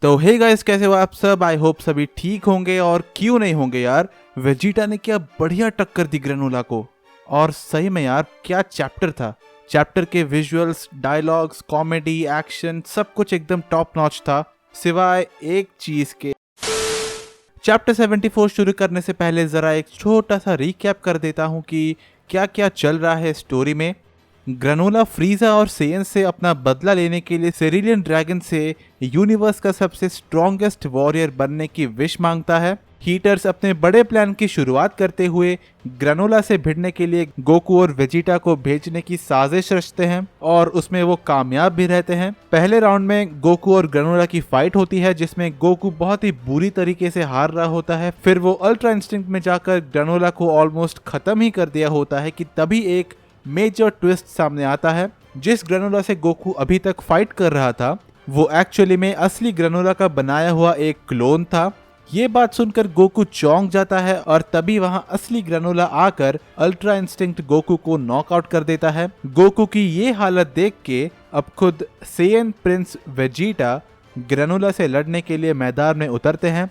तो hey guys, कैसे हो आप सब। आई होप सभी ठीक होंगे। और क्यों नहीं होंगे यार, वेजिटा ने क्या बढ़िया टक्कर दी ग्रेनोला को। और सही में यार, क्या चैप्टर था। चैप्टर के विजुअल्स, डायलॉग्स, कॉमेडी, एक्शन सब कुछ एकदम टॉप नॉच था, सिवाय एक चीज के। चैप्टर 74 शुरू करने से पहले जरा एक छोटा सा रिकैप कर देता हूँ कि क्या क्या चल रहा है स्टोरी में। ग्रेनोला फ्रीजा और सेयन से अपना बदला लेने के लिए सेरिलियन ड्रैगन से यूनिवर्स का सबसे स्ट्रॉन्गेस्ट वॉरियर बनने की विश मांगता है। हीटर्स अपने बड़े प्लान की शुरुआत करते हुए ग्रेनोला से भिड़ने के लिए गोकू और वेजिटा को भेजने की साजिश रचते हैं और उसमें वो कामयाब भी रहते हैं। पहले राउंड में गोकू और ग्रेनोला की फाइट होती है, जिसमें गोकू बहुत ही बुरी तरीके से हार रहा होता है। फिर वो अल्ट्रा इंस्टिंक्ट में जाकर ग्रेनोला को ऑलमोस्ट खत्म ही कर दिया होता है कि तभी एक मेजर ट्विस्ट सामने आता है। जिस ग्रेनोला से गोकू अभी तक फाइट कर रहा था, वो एक्चुअली में असली ग्रेनोला का बनाया हुआ एक क्लोन था। ये बात सुनकर गोकू चौंक जाता है और तभी वहां असली ग्रेनोला आकर अल्ट्रा इंस्टिंक्ट गोकू को नॉकआउट कर देता है। गोकू की ये हालत देख के अब खुद सेयन प्रिंस वेजिटा ग्रेनोला से लड़ने के लिए मैदान में उतरते हैं।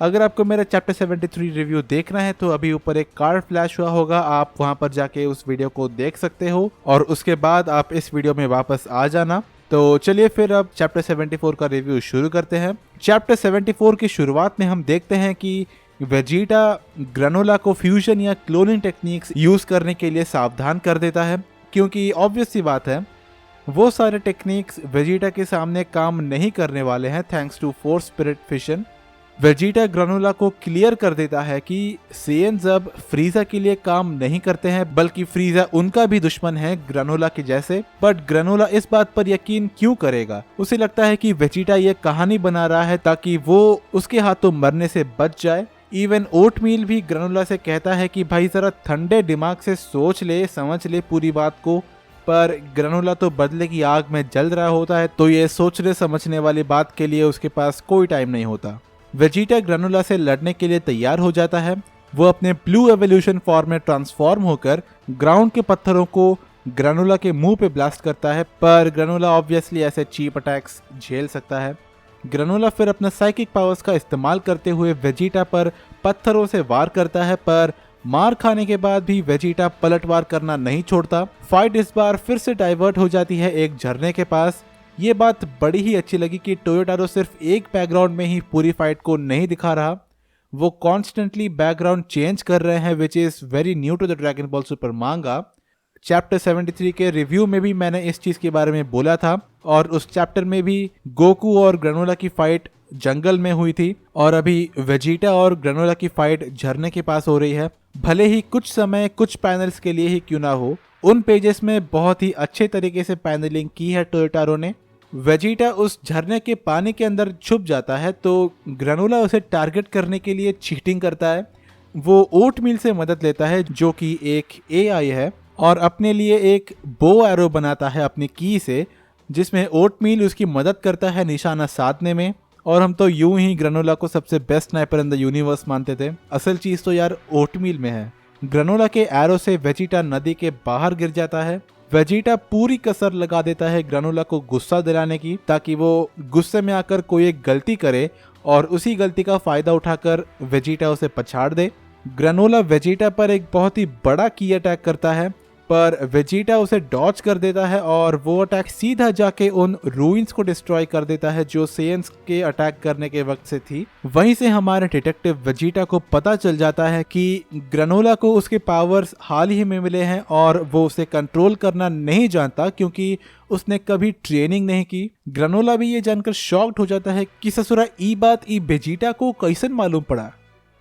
अगर आपको मेरा चैप्टर 73 रिव्यू देखना है तो अभी ऊपर एक कार्ड फ्लैश हुआ होगा, आप वहां पर जाके उस वीडियो को देख सकते हो और उसके बाद आप इस वीडियो में वापस आ जाना। तो चलिए फिर अब चैप्टर 74 का रिव्यू शुरू करते हैं। चैप्टर 74 की शुरुआत में हम देखते हैं कि वेजिटा ग्रेनोला को फ्यूजन या क्लोनिंग टेक्निक्स यूज करने के लिए सावधान कर देता है, क्योंकि ऑब्वियस सी बात है वो सारे टेक्निक्स वेजिटा के सामने काम नहीं करने वाले हैं thanks to forced spirit fission. Vegeta Granola को क्लियर कर देता है कि सेयन्स अब फ्रीजा के लिए काम नहीं करते हैं, बल्कि फ्रीजा उनका भी दुश्मन है ग्रेनोला के जैसे। बट ग्रेनोला इस बात पर यकीन क्यों करेगा? उसे लगता है कि वेजिटा ये कहानी बना रहा है ताकि वो उसके हाथों मरने से बच जाए। इवन ओटमील भी ग्रेनोला से कहता है कि भाई जरा ठंडे दिमाग से सोच ले, समझ ले पूरी बात को। पर ग्रेनोला तो बदले की आग में जल रहा होता है, तो ये सोचने समझने वाली बात के लिए उसके पास कोई टाइम नहीं होता। वेजिटा ग्रेनोला से लड़ने के लिए तैयार हो जाता है। वो अपने ब्लू एवोल्यूशन फॉर्म में ट्रांसफॉर्म होकर ग्राउंड के पत्थरों को ग्रेनोला के मुंह पे ब्लास्ट करता है, पर ग्रेनोला ऑब्वियसली ऐसे चीप अटैक्स झेल सकता है। ग्रेनोला फिर अपना साइकिक पावर्स का इस्तेमाल करते हुए वेजिटा पर पत्थरों से वार करता है, पर मार खाने के बाद भी वेजिटा पलटवार करना नहीं छोड़ता। फाइट इस बार फिर से डाइवर्ट हो जाती है एक झरने के पास। ये बात बड़ी ही अच्छी लगी कि टोयोटारो सिर्फ एक बैकग्राउंड में ही पूरी फाइट को नहीं दिखा रहा, वो कॉन्स्टेंटली बैकग्राउंड चेंज कर रहे हैं, which is very new to the Dragon Ball Super manga. Chapter 73 के रिव्यू में भी मैंने इस चीज के बारे में बोला था, और उस चैप्टर में भी गोकू और ग्रेनोला की फाइट जंगल में हुई थी और अभी वेजिटा और ग्रेनोला की फाइट झरने के पास हो रही है। भले ही कुछ समय कुछ पैनल्स के लिए ही क्यों ना हो, उन पेजेस में बहुत ही अच्छे तरीके से पैनलिंग की है टोयोटारो ने। वेजिटा उस झरने के पानी के अंदर छुप जाता है तो ग्रेनोला उसे टारगेट करने के लिए चीटिंग करता है। वो ओटमील से मदद लेता है, जो कि एक एआई है, और अपने लिए एक बो एरो बनाता है अपनी की से, जिसमें ओटमील उसकी मदद करता है निशाना साधने में। और हम तो यूं ही ग्रेनोला को सबसे best sniper in the universe मानते थे, असल चीज तो यार ओटमील में है। ग्रेनोला के एरो से वेजिटा नदी के बाहर गिर जाता है। वेजिटा पूरी कसर लगा देता है ग्रेनोला को गुस्सा दिलाने की, ताकि वो गुस्से में आकर कोई एक गलती करे और उसी गलती का फायदा उठाकर वेजिटा उसे पछाड़ दे। ग्रेनोला वेजिटा पर एक बहुत ही बड़ा की अटैक करता है, पर वेजिटा उसे डॉच कर देता है और वो अटैक सीधा जाके उन रूइंस को डिस्ट्रॉय कर देता है जो सेयन्स के अटैक करने के वक्त से थी। वहीं से हमारे डिटेक्टिव वेजिटा को पता चल जाता है कि ग्रेनोला को उसके पावर्स हाल ही में मिले हैं और वो उसे कंट्रोल करना नहीं जानता, क्योंकि उसने कभी ट्रेनिंग नहीं की। ग्रेनोला भी ये जानकर शॉक्ड हो जाता है कि ससुरा ई बात ई वेजिटा को कैसे मालूम पड़ा।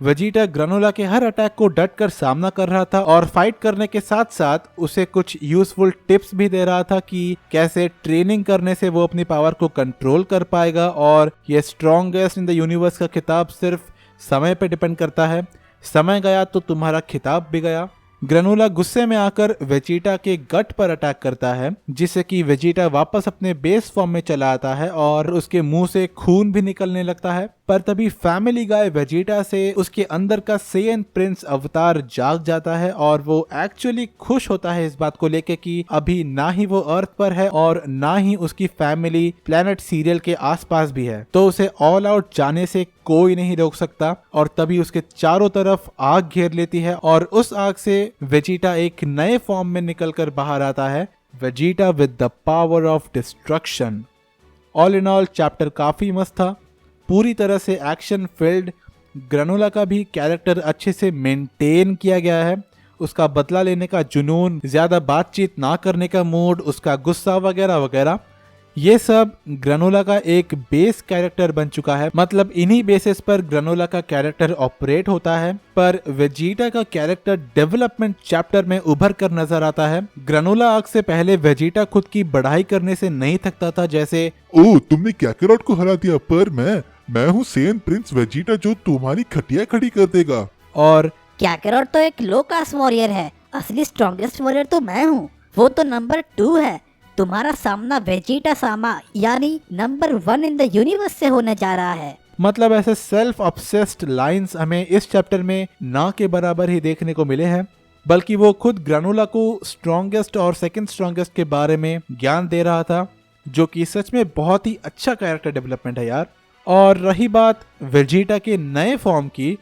वेजिटा ग्रेनोला के हर अटैक को डट कर सामना कर रहा था और फाइट करने के साथ साथ उसे कुछ यूजफुल टिप्स भी दे रहा था कि कैसे ट्रेनिंग करने से वो अपनी पावर को कंट्रोल कर पाएगा, और ये स्ट्रॉन्गेस्ट इन द यूनिवर्स का खिताब सिर्फ समय पे डिपेंड करता है, समय गया तो तुम्हारा खिताब भी गया। ग्रेनोला गुस्से में आकर वेजिटा के गट पर अटैक करता है, जिससे कि वेजिटा वापस अपने बेस फॉर्म में चला आता है और उसके मुंह से खून भी निकलने लगता है। पर तभी फैमिली गाय वेजिटा से उसके अंदर का सेयन प्रिंस अवतार जाग जाता है और वो एक्चुअली खुश होता है इस बात को लेके कि अभी ना ही वो अर्थ पर है और ना ही उसकी फैमिली प्लेनेट सीरियल के आसपास भी है, तो उसे ऑल आउट जाने से कोई नहीं रोक सकता। और तभी उसके चारों तरफ आग घेर लेती है और उस आग से वेजिटा एक नए फॉर्म में निकलकर बाहर आता है, Vegeta with the power of destruction. All in all chapter काफी मस्त था, पूरी तरह से एक्शन फिल्ड। ग्रेनोला का भी कैरेक्टर अच्छे से मेंटेन किया गया है, उसका बदला लेने का जुनून, ज्यादा बातचीत ना करने का मूड, उसका गुस्सा वगैरह वगैरह, ये सब ग्रेनोला का एक बेस कैरेक्टर बन चुका है। मतलब इन्हीं बेसिस पर ग्रेनोला का कैरेक्टर ऑपरेट होता है। पर वेजिटा का कैरेक्टर डेवलपमेंट चैप्टर में उभर कर नजर आता है। ग्रेनोला आर्क से पहले वेजिटा खुद की बढ़ाई करने से नहीं थकता था, जैसे ओह तुमने कैकरोट को हरा दिया, पर मैं हूँ सेन प्रिंस वेजिटा जो तुम्हारी खटिया खड़ी कर देगा। और कैकरोट तो एक लो कास्ट वॉरियर है, असली स्ट्रॉन्गेस्ट वॉरियर तो मैं हूँ, वो तो नंबर 2 है। तुम्हारा सामना वेजिटा सामा यानी नंबर 1 इन द यूनिवर्स से होने जा रहा है। मतलब ऐसे सेल्फ ऑब्सेस्ड लाइंस हमें इस चैप्टर में ना के बराबर ही देखने को मिले हैं, बल्कि वो खुद ग्रेनोला को स्ट्रॉन्गेस्ट और सेकंड स्ट्रॉन्गेस्ट के बारे में ज्ञान दे रहा था, जो कि सच में बहुत ही अच्छा कैरेक्टर डेवलपमेंट है यार। और रही बात वेजिटा के नए फॉर्म की,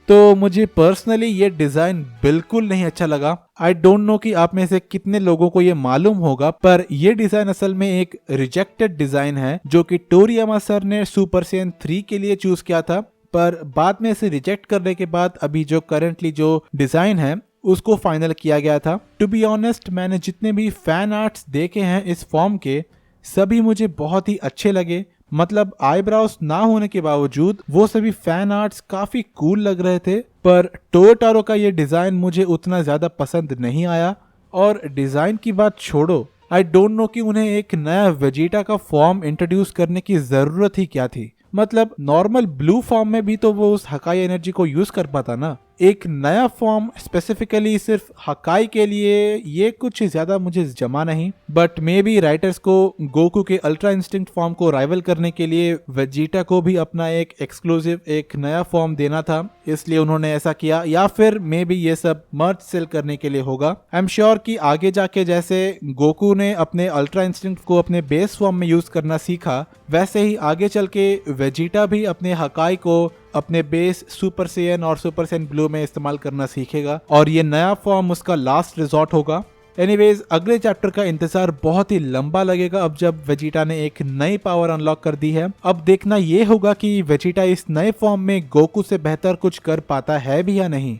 तो मुझे पर्सनली ये डिजाइन बिल्कुल नहीं अच्छा लगा। आई डोंट नो कि आप में से कितने लोगों को ये मालूम होगा, पर ये डिजाइन असल में एक रिजेक्टेड डिजाइन है जो कि टोरियामा सर ने सुपर सैयन 3 के लिए चूज किया था, पर बाद में इसे रिजेक्ट करने के बाद अभी जो करंटली जो डिजाइन है उसको फाइनल किया गया था। टू बी ऑनेस्ट, मैंने जितने भी फैन आर्ट्स देखे हैं इस फॉर्म के, सभी मुझे बहुत ही अच्छे लगे। मतलब आईब्राउज ना होने के बावजूद वो सभी फैन आर्ट्स काफी कूल लग रहे थे, पर टोयोटारो का ये डिजाइन मुझे उतना ज्यादा पसंद नहीं आया। और डिजाइन की बात छोड़ो, आई डोंट नो कि उन्हें एक नया वेजिटा का फॉर्म इंट्रोड्यूस करने की जरूरत ही क्या थी। मतलब नॉर्मल ब्लू फॉर्म में भी तो वो उस हकाई एनर्जी को यूज कर पाता ना, एक नया फॉर्म स्पेसिफिकली सिर्फ हकाई के लिए, ये कुछ ज्यादा मुझे जमा नहीं। बट मे बी राइटर्स को गोकू के अल्ट्रा इंस्टिंक्ट फॉर्म को राइवल करने के लिए वेजिटा को भी अपना एक एक्सक्लूसिव एक नया फॉर्म देना था, इसलिए उन्होंने ऐसा किया, या फिर मे बी ये सब मर्ज सेल करने के लिए होगा। आई एम श्योर कि आगे जाके जैसे गोकू ने अपने अल्ट्रा इंस्टिंक्ट को अपने बेस फॉर्म में यूज करना सीखा, वैसे ही आगे चल के वेजिटा भी अपने हकाई को अपने बेस सुपर सैयन और सुपर सैयन ब्लू में इस्तेमाल करना सीखेगा, और ये नया फॉर्म उसका लास्ट रिजॉर्ट होगा। एनीवेज, अगले चैप्टर का इंतजार बहुत ही लंबा लगेगा अब जब वेजिटा ने एक नई पावर अनलॉक कर दी है। अब देखना ये होगा कि वेजिटा इस नए फॉर्म में गोकू से बेहतर कुछ कर पाता है भी या नहीं।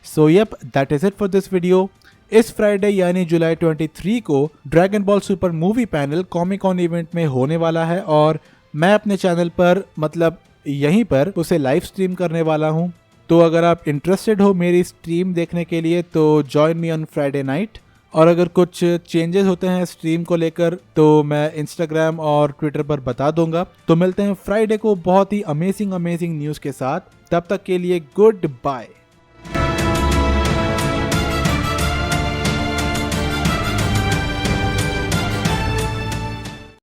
So yup, that is it for this video. इस फ्राइडे यानी जुलाई 23 को Dragon Ball Super movie panel comic con event में होने वाला है, और मैं अपने चैनल पर मतलब यहीं पर उसे लाइव स्ट्रीम करने वाला हूँ। तो अगर आप इंटरेस्टेड हो मेरी स्ट्रीम देखने के लिए तो join me on Friday night. और अगर कुछ चेंजेस होते हैं स्ट्रीम को लेकर तो मैं इंस्टाग्राम और ट्विटर पर बता दूंगा। तो मिलते हैं फ्राइडे को बहुत ही अमेजिंग न्यूज़ के साथ। तब तक के लिए गुड बाय।